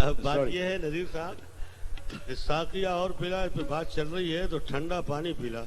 اب بات یہ ہے نذیر صاحب، ساقیہ اور پلا پہ بات چل رہی ہے تو ٹھنڈا پانی پلا.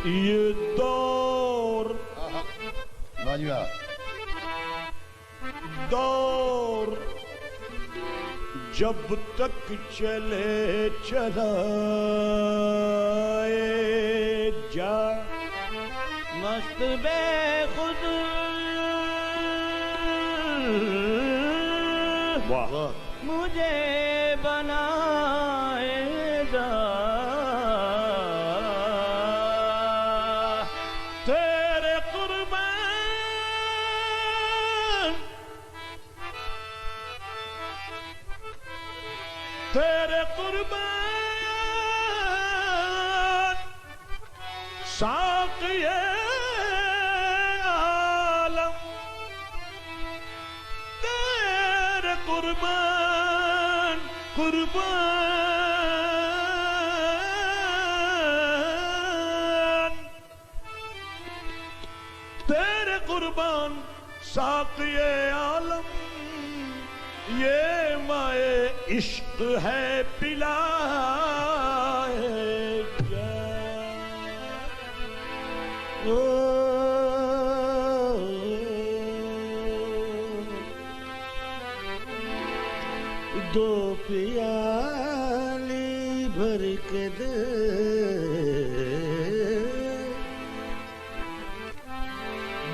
یہ دور دور جب تک چلے چلائے جا مست بے خود مجھے بنائے جا تیرے قربان تیرے قربان ساقی عالم تیرے قربان قربان تیرے قربان ساقی عالم یہ مائے عشق ہے پلائے دو پیالی بھر کے دے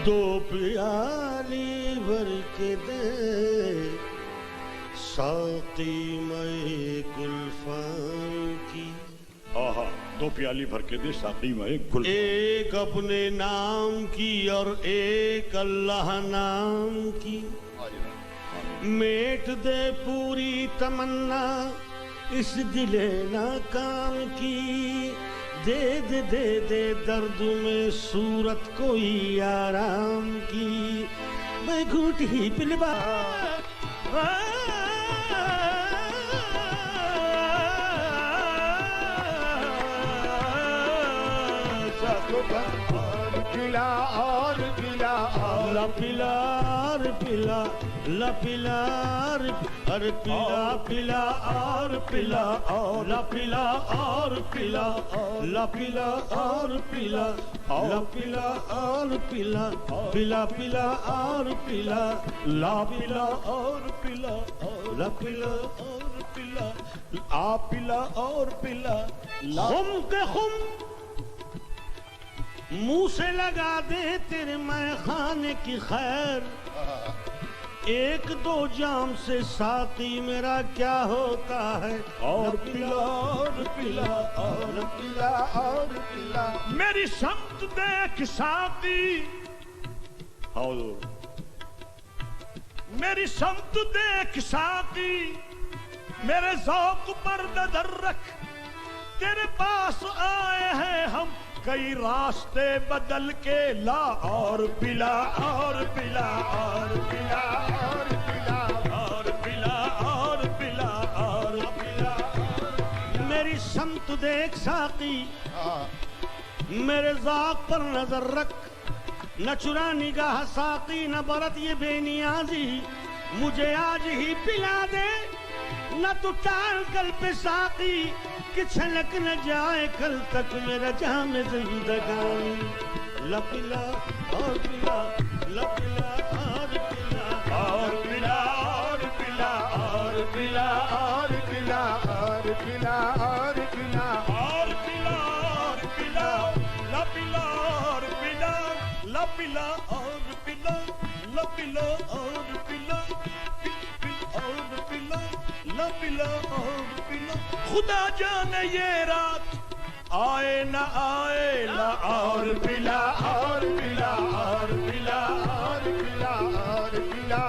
دو پیالی بھر کے دے ساقی میں گلفام کی. آہا دو پیالی بھر کے دے ساقی میں گل ایک اپنے نام کی اور ایک اللہ نام کی. میٹ دے پوری تمنا اس دل ناکام کی. دے دے دے دے درد میں صورت کوئی آرام کی. میں گھوٹ ہی پلوا اور پلا اور پلا اور لا پلا اور پلا لا پلا اور پلا پلا اور پلا لا پلا اور پلا لا پلا اور پلا لا پلا اور پلا پلا پلا اور پلا لا پلا اور پلا لا پلا اور پلا آ پلا اور پلا خم کے خم منہ سے لگا دے تیرے میں خانے کی خیر ایک دو جام سے ساقی میرا کیا ہوتا ہے اور پلا اور پلا اور پلا اور پلا میری سمت دیکھ ساقی حاضر میری سمت دیکھ ساقی میرے ذوق پر نظر رکھ تیرے پاس آئے ہیں ہم کئی راستے بدل کے لا اور پلا اور پلا اور پلا اور پلا اور پلا اور پلا اور پلا میری سمت دیکھ ساقی میرے ذوق پر نظر رکھ نہ چرا نگاہ ساقی نہ برت یہ بے نیازی مجھے آج ہی پلا دے نہ تو ٹال کل پہ ساقی کہ چھلک نہ جائے کل تک میرا جام زندگانی لا پلا اور پلا لا پلا اور پلا اور پلا اور پلا اور پلا اور پلا اور پلا اور پلا اور پلا اور پلا لا پلا اور پلا لا پلا اور پلا لا پلا اور پلا اور پلا لا پلا اور پلا خدا جانے یہ رات آئے نہ آئے لا اور پلا اور پلا اور پلا اور پلا اور پلا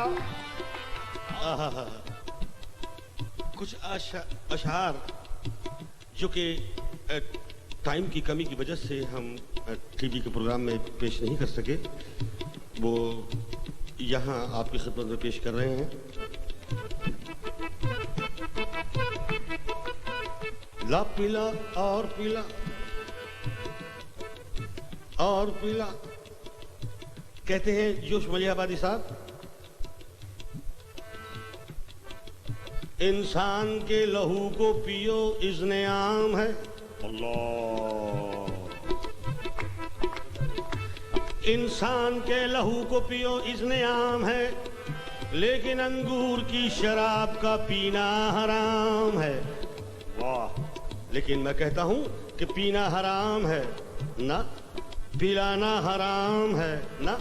کچھ اشعار جو کہ ٹائم کی کمی کی وجہ سے ہم ٹی وی کے پروگرام میں پیش نہیں کر سکے وہ یہاں آپ کی خدمت میں پیش کر رہے ہیں لا پیلا اور پیلا اور پیلا کہتے ہیں جوش ملیح آبادی صاحب انسان کے لہو کو پیو اذن عام ہے اللہ انسان کے لہو کو پیو اذن عام ہے لیکن انگور کی شراب کا پینا حرام ہے واہ لیکن میں کہتا ہوں کہ پینا حرام ہے نہ پلانا حرام ہے نہ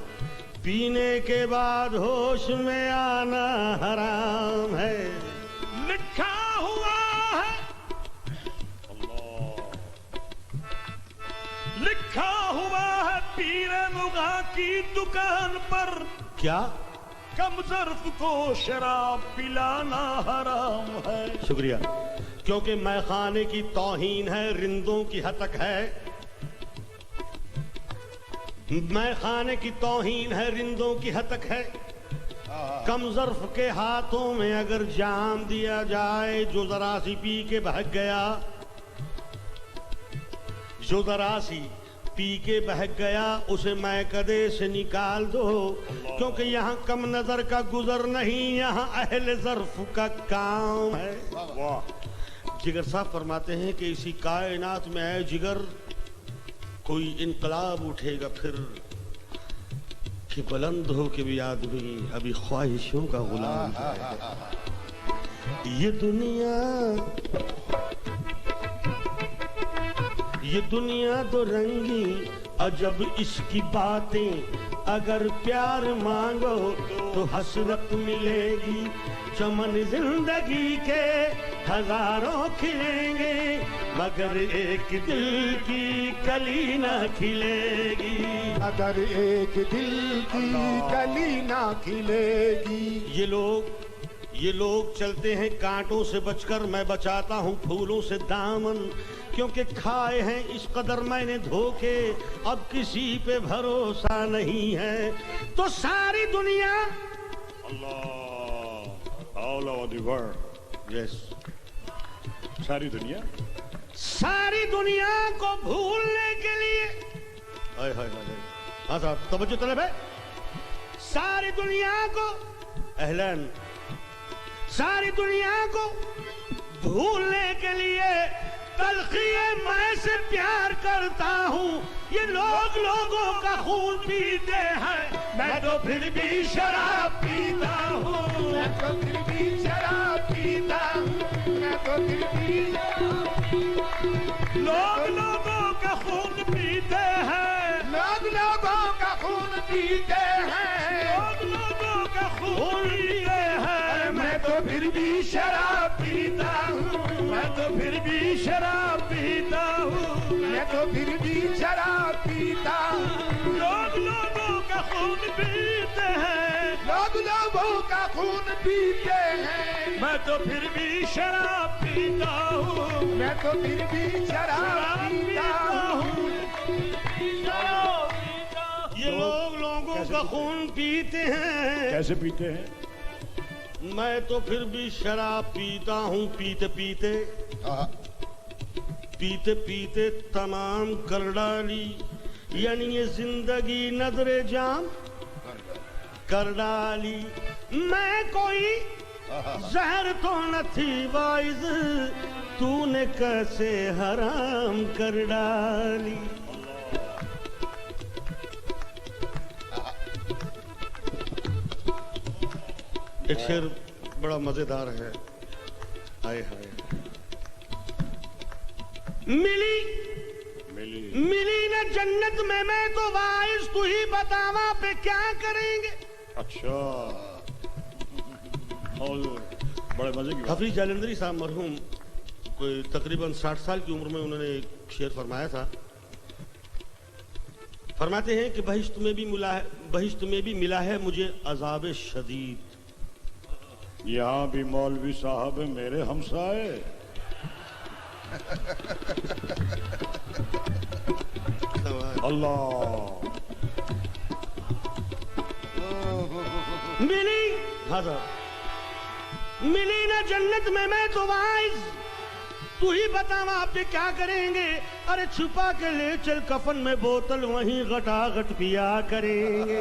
پینے کے بعد ہوش میں آنا حرام ہے لکھا ہوا ہے اللہ لکھا ہوا ہے پیر مغا کی دکان پر کیا کم ظرف کو شراب پلانا حرام ہے شکریہ کیونکہ میں خانے کی توہین ہے رندوں کی ہتک ہے میں خانے کی توہین ہے رندوں کی ہتک ہے کم ظرف کے ہاتھوں میں اگر جام دیا جائے جو ذرا سی پی کے بہک گیا جو ذرا سی پی کے بہک گیا اسے میں کدے سے نکال دو کیونکہ یہاں کم نظر کا گزر نہیں یہاں اہل ظرف کا کام ہے واہ جگر صاحب فرماتے ہیں کہ اسی کائنات میں اے جگر کوئی انقلاب اٹھے گا پھر کہ بلند ہو کے بھی آدمی ابھی خواہشوں کا غلام ہے یہ دنیا دو رنگی عجب اس کی باتیں اگر پیار مانگو تو حسرت ملے گی چمن زندگی کے ہزاروں کھلیں گے مگر ایک دل کی کلی نہ کھلے گی اگر ایک دل کی کلی نہ کھلے گی یہ لوگ چلتے ہیں کانٹوں سے بچ کر میں بچاتا ہوں پھولوں سے دامن کیونکہ کھائے ہیں اس قدر میں نے دھوکے اب کسی پہ بھروسہ نہیں ہے تو ساری دنیا اللہ all over the world یس ساری دنیا کو بھولنے کے لیے ہائے ہائے ہائے. ہاں صاحب توجہ طلب ہے. ساری دنیا کو اہلن ساری دنیا کو بھولنے کے لیے تلخی میں سے پیار کرتا ہوں. یہ لوگ لوگوں کا خون پیتے ہیں میں تو پھر بھی شراب پیتا ہوں. میں تو پھر بھی شراب پیتا ہوں. میں تو پھر بھی لوگ لوگوں کا خون پیتے ہیں. لوگ لوگوں کا خون پیتے ہیں. لوگ لوگوں کا خون پیتے ہیں. میں تو پھر بھی شراب پیتا ہوں. میں تو پھر بھی شراب پیتا ہوں. میں تو پھر بھی شراب پیتا ہوں. لوگ لوگوں کا خون پیتے ہیں. لوگ لوگوں کا خون پیتے ہیں. میں تو پھر بھی شراب پیتا ہوں. میں تو پھر بھی شراب پیتا ہوں. یہ لوگ لوگوں کا خون پیتے ہیں. کیسے پیتے ہیں؟ میں تو پھر بھی شراب پیتا ہوں. پیتے پیتے پیتے پیتے تمام کر ڈالی. یعنی یہ زندگی نظر جام کر ڈالی. میں کوئی زہر تو نہ تھی وائز تو نے کیسے حرام کر ڈالی. ایک شعر بڑا مزیدار ہے. آئے ہائے. ملی نہ جنت میں تو وائز تو ہی بتاوا پہ کیا کریں گے. اچھا بڑے مزے کی بات. حفیظ جالندری صاحب مرحوم کوئی تقریباً 60 سال کی عمر میں انہوں نے ایک شعر فرمایا تھا. فرماتے ہیں کہ بہشت میں بھی ملا ہے مجھے عذاب شدید. یہاں بھی مولوی صاحب میرے ہمسائے. اللہ ملی نہ جنت میں تو وائز تو ہی بتاوا آپ کیا کریں گے. ارے چھپا کے لے چل کفن میں بوتل وہیں گٹا گٹ پیا کریں گے.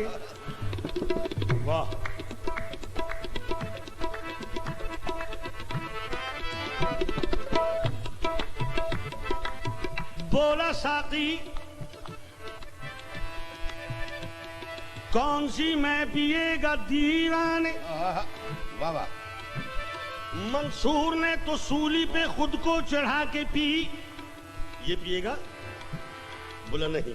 واہ. بولا ساقی کون سی میں پیے گا دیوانے. واہ واہ. منصور نے تو سولی پہ خود کو چڑھا کے پی. یہ پیے گا؟ بولا نہیں.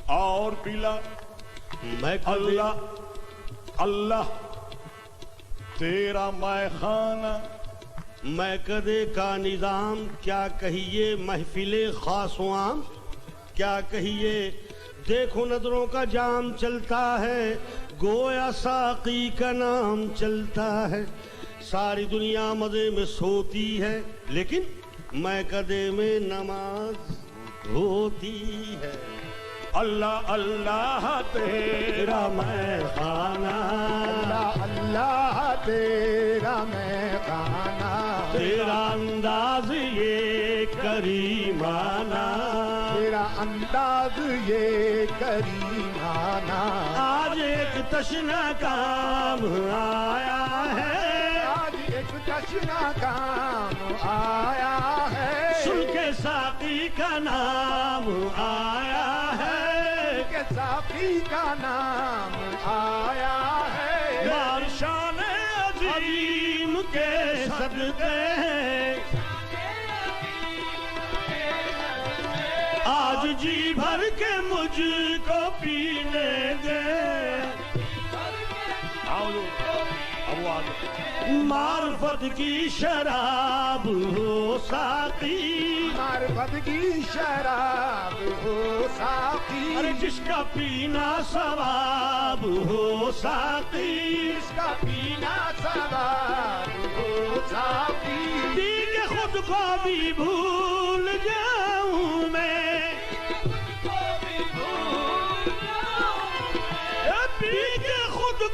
اور پیلا. میں اللہ اللہ تیرا میں خانہ. میں کدے کا نظام کیا کہیے محفل خاص و عام. کیا کہیے دیکھو نظروں کا جام چلتا ہے گویا ساقی کا نام چلتا ہے. ساری دنیا مزے میں سوتی ہے لیکن میں کدے میں نماز ہوتی ہے. اللہ اللہ تیرا میں خانہ. اللہ اللہ تیرا میں خانہ. تیرا انداز یہ کریمانہ. تیرا انداز یہ کریمانہ. آج ایک تشنا کام آیا ہے. آج ایک تشنا کام آیا ہے. سن کے ساقی کا نام آیا ہے. ساقی کا نام آیا ہے. بارشان عظیم کے صدقے آج جی بھر کے مجھ کو پینے دے. معرفت کی شراب ہو ساقی. معرفت کی شراب ہو ساقی. ارے جس کا پینا ثواب ہو ساقی. جس کا پینا ثواب ہو ساقی. پی کے خود کو بھی بھول جاؤں میں.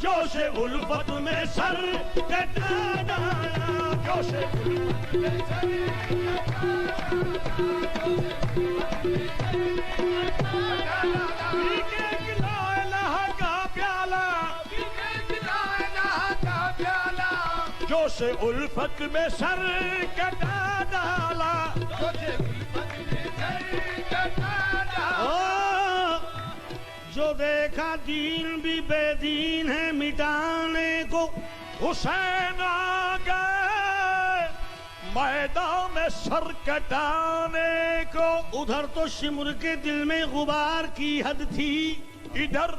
جوش الفت میں سر کٹا ڈالا جوش الفت میں سر جوش الفت میں سر کٹا ڈالا جو دیکھا دین بھی بے دین ہے مٹانے کو حسین آ گئے میدان میں سر کٹانے کو ادھر تو شمر کے دل میں غبار کی حد تھی ادھر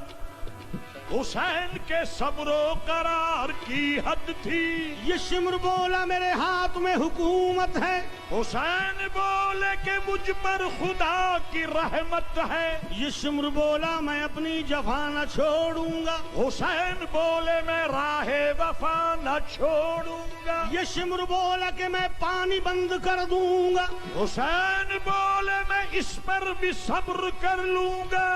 حسین کے صبر و قرار کی حد تھی یہ شمر بولا میرے ہاتھ میں حکومت ہے حسین بولے کہ مجھ پر خدا کی رحمت ہے یہ شمر بولا میں اپنی جفا نہ چھوڑوں گا حسین بولے میں راہ وفا نہ چھوڑوں گا یہ شمر بولا کہ میں پانی بند کر دوں گا حسین بولے میں اس پر بھی صبر کر لوں گا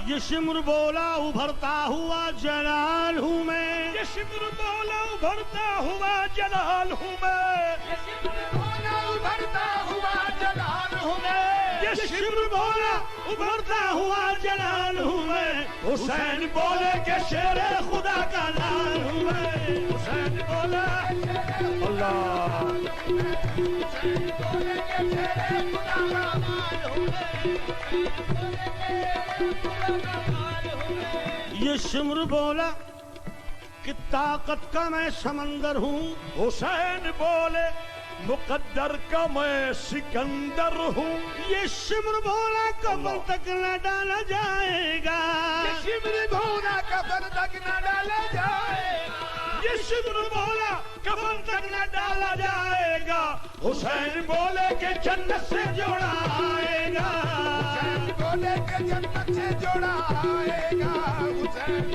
یہ شمر بولا ابھرتا ہوا جلال ہوں میں یہ شمر بولا ابھرتا ہوا جلال ہوں میں یہ شمر بولا ابھرتا ہوا جلال ہوں میں یہ شمر بولا ابھرتا ہوا جلال ہوں میں حسین بولے کہ شیر خدا کا لال ہوں میں حسین بولا اللہ حسین بولے کہ شیر خدا کا مال ہوں یہ شمر بولا کہ طاقت کا میں سمندر ہوں حسین بولے مقدر کا میں سکندر ہوں یہ شمر بولا کفن تک نہ ڈالا جائے گا یہ شمر بولا کفن تک نہ ڈالا جائے گا یہ شمر بولا کفن تک نہ ڈالا جائے گا حسین بولے کہ جنت سے جوڑا آئے گا حسین بولے کہ جنت سے جوڑا آئے گا حسین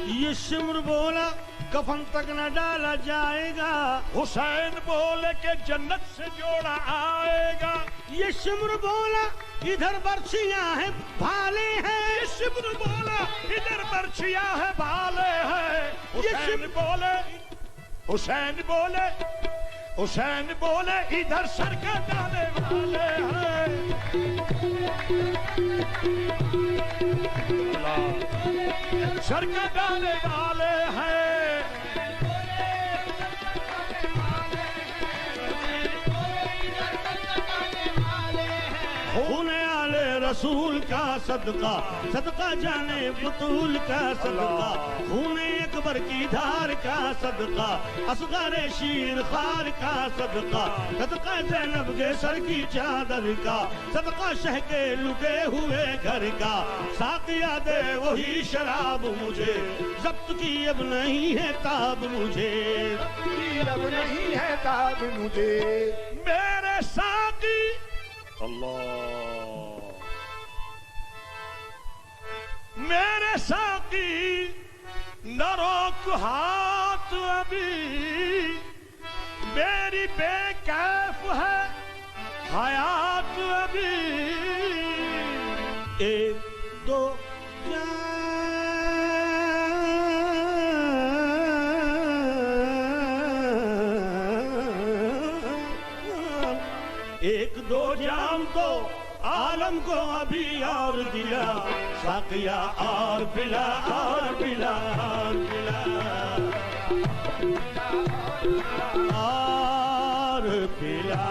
یہ شمر بولا کفن تک نہ ڈالا جائے گا حسین بولے کہ جنت سے جوڑا آئے گا یہ شمر بولا ادھر برچیاں ہیں بھالے ہیں شمر بولا ادھر برچیاں ہے بھالے ہیں حسین بولے حسین بولے حسین بولے ادھر سر کٹانے والے ہیں سر کٹانے والے ہیں خون آلے رسول کا صدقہ صدقہ جانے بطول کا صدقہ خون اکبر کی دھار کا صدقہ اصغر شیر خار کا صدقہ صدقہ زینب کے سر کی چادر کا صدقہ شہ کے لٹے ہوئے گھر کا ساقیہ دے وہی شراب مجھے ضبط کی اب نہیں ہے تاب مجھے اب نہیں ہے تاب مجھے میرے ساقی اللہ میرے ساقی نہ روک ہاتھ ابھی میری بے کیف ہے حیات ابھی ایک دو ایک دو جام تو عالم کو ابھی اور دلا ساقیہ اور پلا اور پلا اور پلا اور پلا